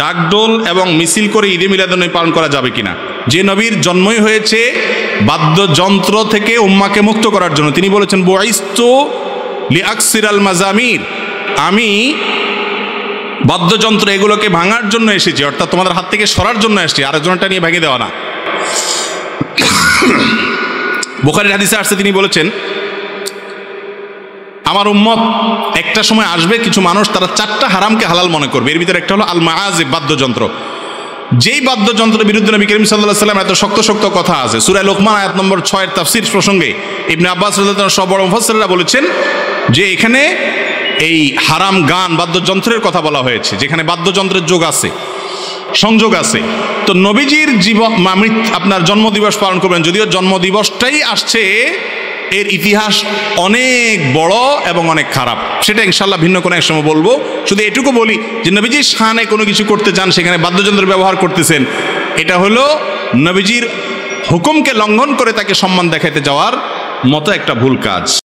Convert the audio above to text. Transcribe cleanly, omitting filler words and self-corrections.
ডাকডোল এবং মিছিল করে ঈদে মিলাদুন্নবী পালন করা যাবে কিনা। যে নবীর জন্মই হয়েছে বাদ্যযন্ত্র থেকে উম্মাকে মুক্ত করার জন্য, তিনি বলেছেন বুইস্তু লিআকসিরাল মাজামির, আমি বাদ্যযন্ত্র এগুলোকে ভাঙার জন্য এসেছি, অর্থাৎ তোমাদের হাত থেকে সরার জন্য এসেছি, আরেকজনটা নিয়ে ভেঙে দেওয়া না। বুখারীর হাদিসে আসছে, তিনি বলেছেন আমার উম্মত একটা সময় আসবে, কিছু মানুষ তারা 4টা হারামকে হালাল মনে করবে। এর ভিতরে একটা হলো আল মাআজিব, বাদ্যযন্ত্র। যেই বাদ্যযন্ত্রের বিরুদ্ধে নবী করিম সাল্লাল্লাহু আলাইহি ওয়াসাল্লাম এত শক্ত শক্ত কথা আছে, সূরা লোকমান আয়াত নম্বর 6 এর তাফসীর প্রসঙ্গে ইবনে আব্বাস রাদিয়াল্লাহু আনহু সব বড় মুফাসসিররা বলেছেন যে এখানে এই হারাম গান বাদ্যযন্ত্রের কথা বলা হয়েছে, যেখানে বাদ্যযন্ত্রের যোগ আছে, সংযোগ আছে। তো নবীজির জীবন আপনার জন্মদিবস পালন করবেন, যদিও জন্মদিবসটাই আসছে, এর ইতিহাস অনেক বড় এবং অনেক খারাপ, সেটা ইনশাআল্লাহ ভিন্ন কোনো এক সময় বলবো। শুধু এটুকু বলি যে নবীজির শানে কোনো কিছু করতে চান, সেখানে বাদ্যযন্ত্র ব্যবহার করতেছেন, এটা হলো নবীজির হুকুমকে লঙ্ঘন করে তাকে সম্মান দেখাতে যাওয়ার মতো একটা ভুল কাজ।